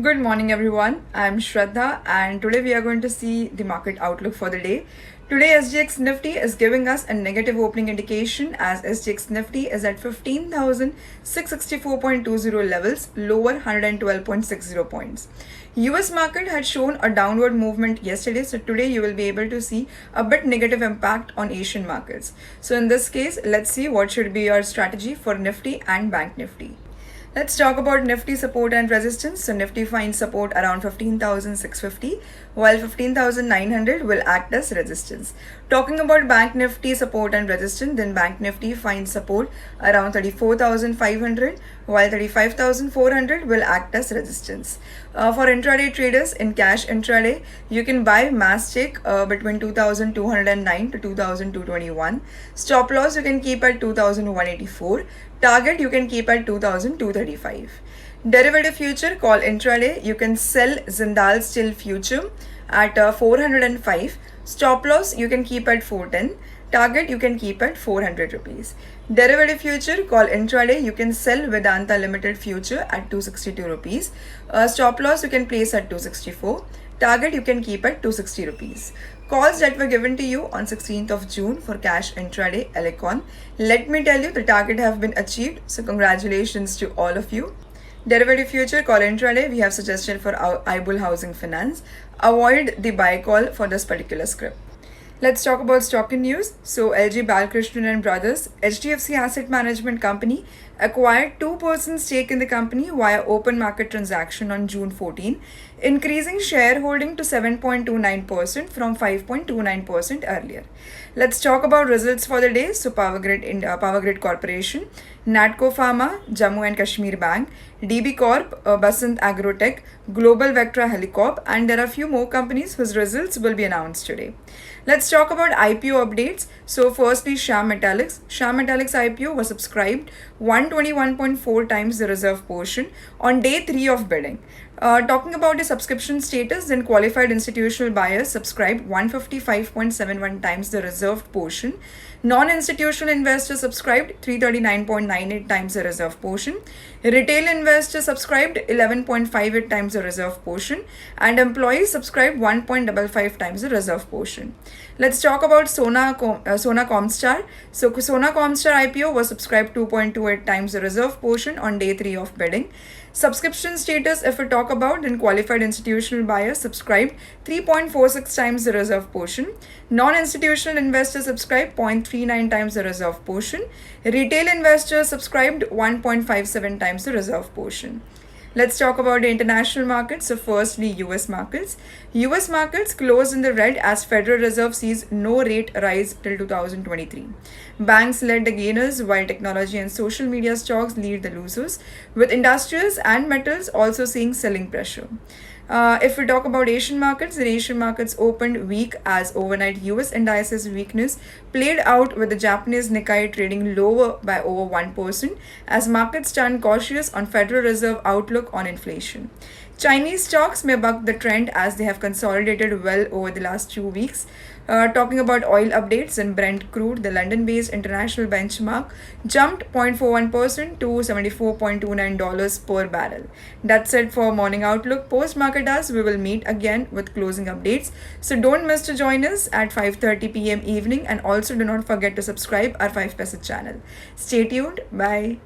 Good morning, everyone. I'm Shraddha, and today we are going to see the market outlook for the day. Today, SGX Nifty is giving us a negative opening indication as SGX Nifty is at 15,664.20 levels, lower 112.60 points. US market had shown a downward movement yesterday, so today you will be able to see a bit negative impact on Asian markets. So in this case, let's see what should be your strategy for Nifty and Bank Nifty. Let's talk about Nifty support and resistance. So Nifty finds support around 15,650, while 15,900 will act as resistance. Talking about Bank Nifty support and resistance, then Bank Nifty finds support around 34,500, while 35,400 will act as resistance. For intraday traders in cash intraday, you can buy MASTEK between 2,209 to 2,221. Stop loss you can keep at 2,184. Target you can keep at 2,235. Derivative future call intraday, you can sell JINDALSTEL future at 405. Stop loss you can keep at 410. Target you can keep at 400 rupees. Derivative future call intraday, you can sell Vedanta Limited future at 262 rupees. Stop loss you can place at 264. Target you can keep at 260 rupees. Calls that were given to you on 16th of June for cash intraday Elecon. Let me tell you, the target have been achieved. So congratulations to all of you. Derivative future call intraday, we have suggested for our IPO housing finance. Avoid the buy call for this particular script. Let's talk about stock in news. So LG Balkrishnan and Brothers, HDFC Asset Management Company, acquired 2% stake in the company via open market transaction on June 14, increasing shareholding to 7.29% from 5.29% earlier. Let's talk about results for the day. So Power Grid Corporation, Natco Pharma, Jammu and Kashmir Bank, DB Corp, Basant Agrotech, Global Vectra Helicorp, and there are a few more companies whose results will be announced today. Let's talk about IPO updates. So firstly, Shyam Metallics. Shyam Metallics IPO was subscribed 121.4 times the reserve portion on day 3 of bidding. Talking about the subscription status, then qualified institutional buyers subscribed 155.71 times the reserved portion. Non-institutional investors subscribed 339.98 times the reserve portion. Retail investors subscribed 11.58 times the reserve portion. And employees subscribed 1.55 times the reserve portion. Let's talk about Sona Comstar. So Sona Comstar IPO was subscribed 2.28 times the reserve portion on day 3 of bidding. Subscription status, if we talk about, then qualified institutional buyers subscribed 3.46 times the reserve portion. Non-institutional investors subscribed 0.39 times the reserve portion. Retail investors subscribed 1.57 times the reserve portion. Let's talk about the international markets. So firstly, US markets. US markets closed in the red as Federal Reserve sees no rate rise till 2023. Banks led the gainers while technology and social media stocks lead the losers, with industrials and metals also seeing selling pressure. If we talk about Asian markets, the Asian markets opened weak as overnight US indices weakness played out with the Japanese Nikkei trading lower by over 1% as markets turned cautious on Federal Reserve outlook on inflation. Chinese stocks may buck the trend as they have consolidated well over the last 2 weeks. Talking about oil updates in Brent crude, the London-based international benchmark jumped 0.41% to $74.29 per barrel. That's it for Morning Outlook. Post-market hours, we will meet again with closing updates. So don't miss to join us at 5:30 p.m. evening, and also do not forget to subscribe our 5 Paisa channel. Stay tuned. Bye.